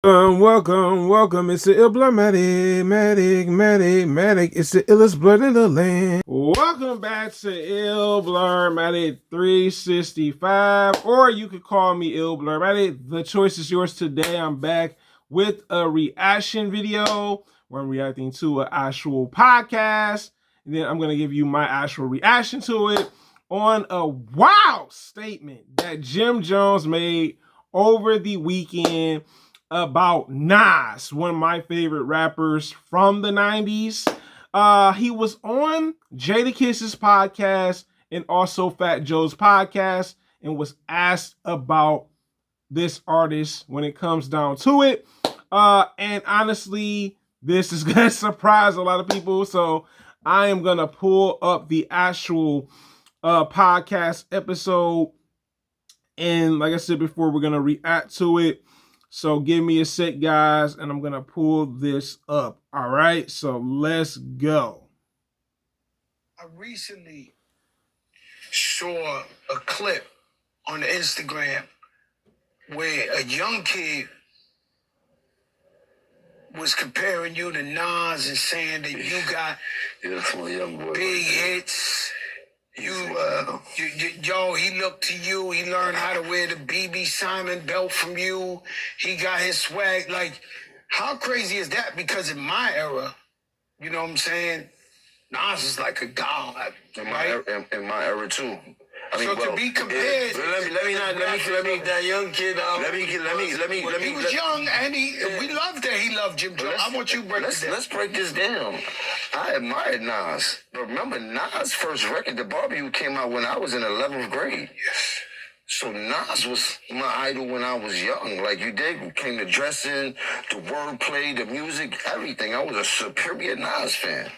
Welcome. It's the Matic. It's the illest blood in the land. Welcome back to Matic 365, or you could call me Matic. The choice is yours today. I'm back with a reaction video where I'm reacting to an actual podcast, and then I'm gonna give you my actual reaction to it on a wow statement that Jim Jones made over the weekend about Nas, one of my favorite rappers from the 90s. He was on Jadakiss's podcast and also Fat Joe's podcast and was asked about this artist when it comes down to it. And honestly, this is going to surprise a lot of people. So I am going to pull up the actual podcast episode. And like I said before, we're going to react to it. So give me a sec, guys, and I'm going to pull this up. All right, so let's go. I recently saw a clip on Instagram where a young kid was comparing you to Nas and saying that you got big hits. He looked to you. He learned how to wear the BB Simon belt from you. He got his swag. Like, how crazy is that? Because in my era, you know what I'm saying, Nas is like a god. In my era too. I mean, so to be compared, let me that young kid. He was young, and we loved that he loved Jim Jones. I want you to break this down. Let's break this down. I admired Nas. But remember, Nas' first record, The Barbecue, came out when I was in 11th grade. Yes. So Nas was my idol when I was young. Like you did, came to dressing, the wordplay, the music, everything. I was a superior Nas fan.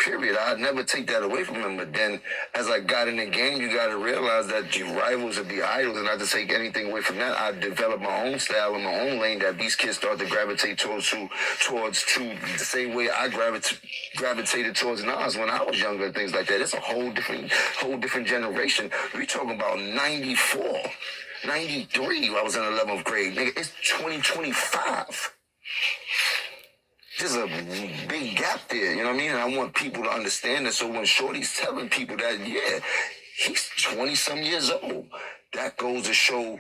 Period. I'd never take that away from him. But then as I got in the game, you got to realize that your rivals are the idols, and not to take anything away from that. I developed my own style and my own lane that these kids start to gravitate towards the same way I gravitated towards Nas when I was younger and things like that. It's a whole different generation. We talking about 94, 93. I was in 11th grade. Nigga, it's 2025. There's a big gap there, you know what I mean? And I want people to understand that. So when Shorty's telling people that, yeah, he's 20-some years old, that goes to show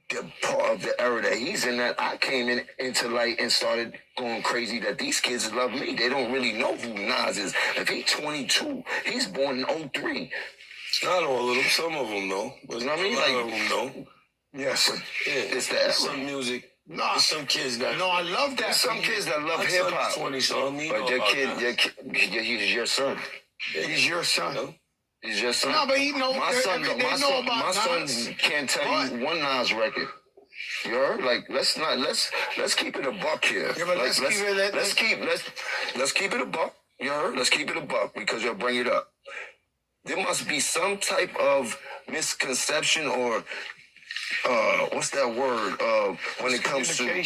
the part of the era that he's in, that I came into light and started going crazy, that these kids love me. They don't really know who Nas is. If he's 22, he's born in 03. Not all of them. Some of them know. But you know what I mean? A lot of them know. Yes. Yeah, it's the era. Some music. No, some kids that. No, I love that. Some kids that love hip hop. 20-something. But he's your son. He's your son. No? He's your son. No, but he know. My son can't tell you one Nas record. You heard? Like, let's keep it a buck here. Yeah, but like, let's keep it a buck. You heard? Let's keep it a buck because you'll bring it up. There must be some type of misconception or what's that word? When it comes to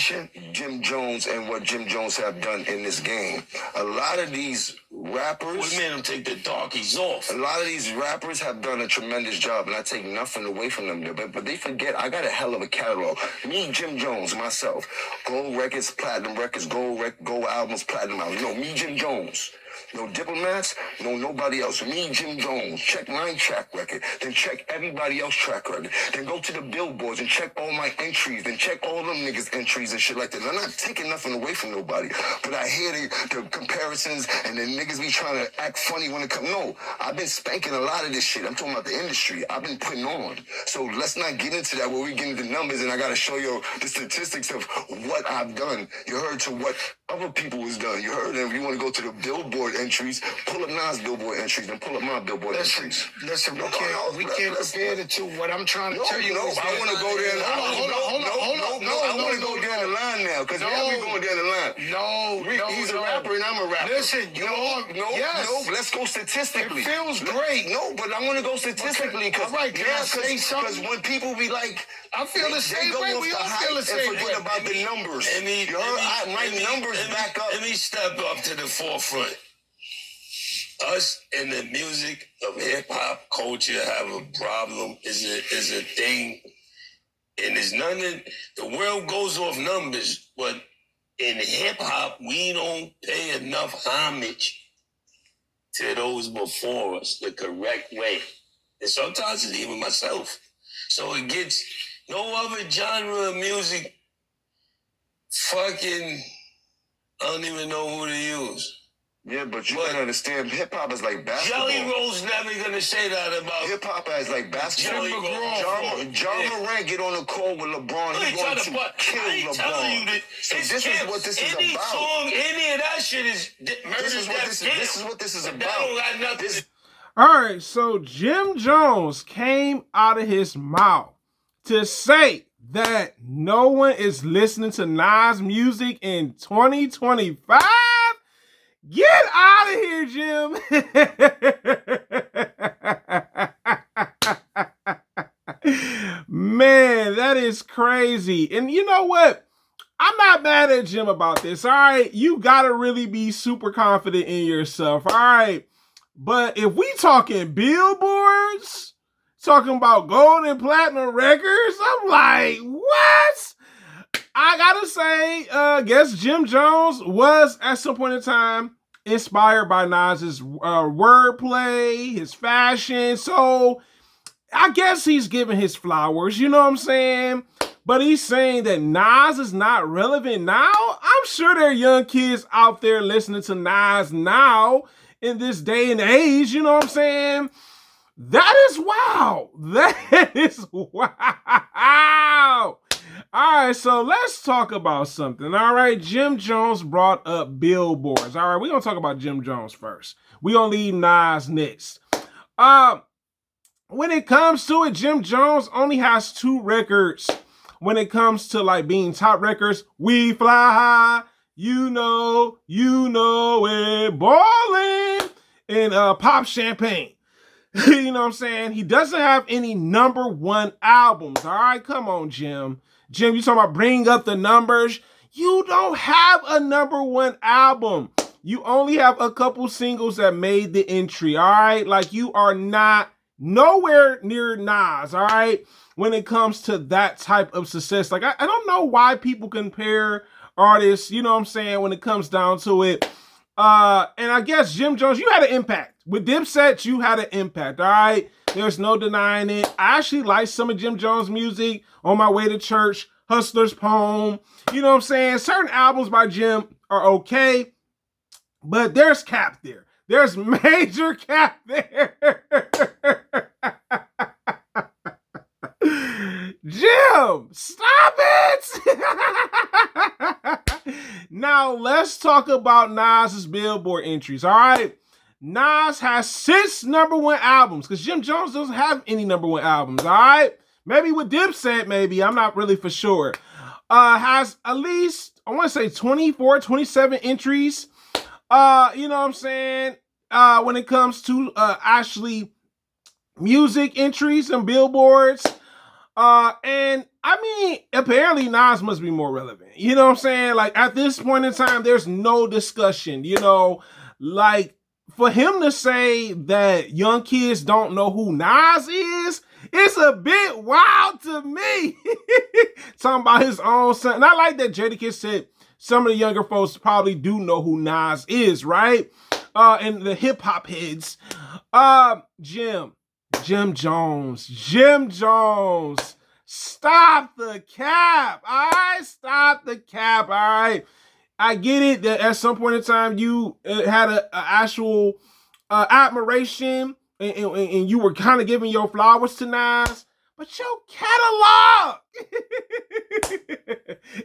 Jim Jones and what Jim Jones have done in this game. A lot of these rappers... We made them take the darkies off. A lot of these rappers have done a tremendous job, and I take nothing away from them. But they forget, I got a hell of a catalog. Me, Jim Jones, myself. Gold records, platinum records, gold albums, platinum albums. No, me, Jim Jones. No diplomats, no nobody else. Me, Jim Jones. Check my track record. Then check everybody else's track record. Then go to the billboards and check all my entries. Then check all them niggas' entries and shit like that. I'm not taking nothing away from nobody. But I hear the comparisons and the niggas be trying to act funny when it comes. No, I've been spanking a lot of this shit. I'm talking about the industry. I've been putting on. So let's not get into that where we get into numbers and I got to show you the statistics of what I've done. You heard to what other people was done. You heard them. If you want to go to the billboard entries, pull up Nas billboard entries, then pull up my billboard entries. Listen, we can't compare the two. What I'm trying to tell you is I want to go there. I want to go down the line now, because now we going down the line. He's a rapper and I'm a rapper. Listen, let's go statistically. It feels great. No, but I want to go statistically, because when people be like, I feel the same way. We all feel the same way. Forget about the numbers. My numbers back up. Let me step up to the forefront. Us in the music of hip hop culture have a problem. Is a thing And there's nothing, the world goes off numbers, but in hip hop, we don't pay enough homage to those before us the correct way. And sometimes it's even myself. So it gets no other genre of music fucking, I don't even know who to use. Yeah, but you gotta understand, hip hop is like basketball. Jelly Roll's never gonna say that about hip hop is like basketball. John Morant get on the court with LeBron. He's going to kill LeBron. So this is what this is about. Any song, any of that shit is murder. This is what this is about. All right, so Jim Jones came out of his mouth to say that no one is listening to Nas music in 2025. Get out of here, Jim. Man, that is crazy. And you know what? I'm not mad at Jim about this, all right? You got to really be super confident in yourself, all right? But if we talking billboards, talking about gold and platinum records, I'm like, what? I gotta say, I guess Jim Jones was at some point in time inspired by Nas's wordplay, his fashion. So I guess he's giving his flowers, you know what I'm saying? But he's saying that Nas is not relevant now. I'm sure there are young kids out there listening to Nas now in this day and age, you know what I'm saying? That is wow. That is wow. All right, so let's talk about something. All right, Jim Jones brought up billboards. All right, we're going to talk about Jim Jones first. We're going to leave Nas next. When it comes to it, Jim Jones only has 2 records. When it comes to like being top records, We Fly High, you know it, Ballin', and Pop Champagne. You know what I'm saying? He doesn't have any #1 albums. All right, come on, Jim. Jim, you talking about bring up the numbers? You don't have a #1 album. You only have a couple singles that made the entry, all right? Like, you are not nowhere near Nas, all right? When it comes to that type of success. Like, I don't know why people compare artists, you know what I'm saying, when it comes down to it. And I guess Jim Jones, you had an impact. With Dipset, you had an impact, all right? There's no denying it. I actually like some of Jim Jones' music. On My Way to Church, Hustler's Poem. You know what I'm saying? Certain albums by Jim are okay, but there's cap there. There's major cap there. Jim, stop it! Now, let's talk about Nas's Billboard entries, all right? Nas has 6 #1 albums, because Jim Jones doesn't have any #1 albums, all right? Maybe with Dipset, maybe. I'm not really for sure. Has at least, I want to say 24, 27 entries. You know what I'm saying? When it comes to actually music entries and billboards. And I mean, apparently Nas must be more relevant. You know what I'm saying? Like, at this point in time, there's no discussion, you know, like, for him to say that young kids don't know who Nas is, it's a bit wild to me. Talking about his own son. And I like that Jadakiss said some of the younger folks probably do know who Nas is, right? And the hip hop heads. Jim Jones. Stop the cap. All right? Stop the cap. All right? I get it that at some point in time you had an actual admiration and you were kind of giving your flowers to Nas, but your catalog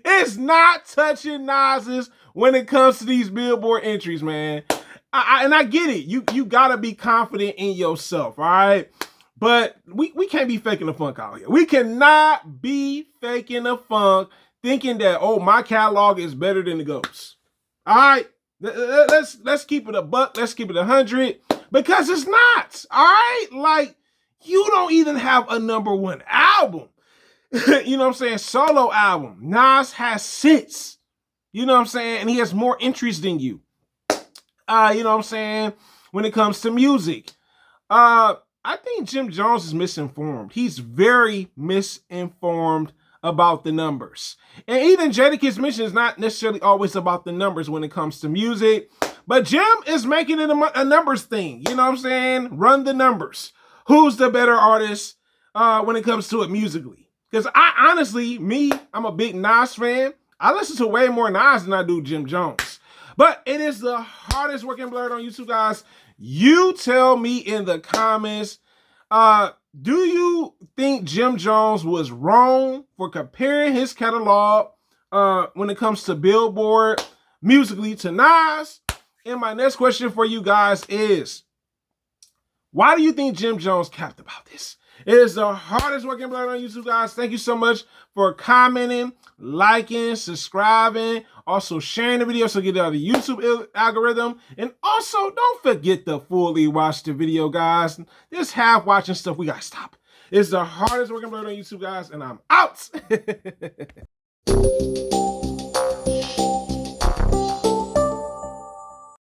is not touching Nas's when it comes to these Billboard entries, man. And I get it. You gotta be confident in yourself, all right? But we can't be faking the funk out here. We cannot be faking the funk thinking that, oh, my catalog is better than the Ghost. All right? Let's keep it a buck. Let's keep it 100. Because it's not. All right? Like, you don't even have a #1 album. You know what I'm saying? Solo album. Nas has 6. You know what I'm saying? And he has more entries than you. You know what I'm saying? When it comes to music. I think Jim Jones is misinformed. He's very misinformed about the numbers. And even Jadakiss mentioned it's not necessarily always about the numbers when it comes to music. But Jim is making it a numbers thing. You know what I'm saying? Run the numbers. Who's the better artist when it comes to it musically? Because I honestly, I'm a big Nas fan. I listen to way more Nas than I do Jim Jones. But it is the hardest working blurred on YouTube, guys. You tell me in the comments, do you think Jim Jones was wrong for comparing his catalog when it comes to Billboard musically to Nas? And my next question for you guys is, why do you think Jim Jones capped about this? It is the hardest working blurred on YouTube, guys. Thank you so much for commenting, liking, subscribing, also sharing the video so get it out of the YouTube algorithm. And also, don't forget to fully watch the video, guys. This half watching stuff, we gotta stop. It's the hardest working blurred on YouTube, guys, and I'm out.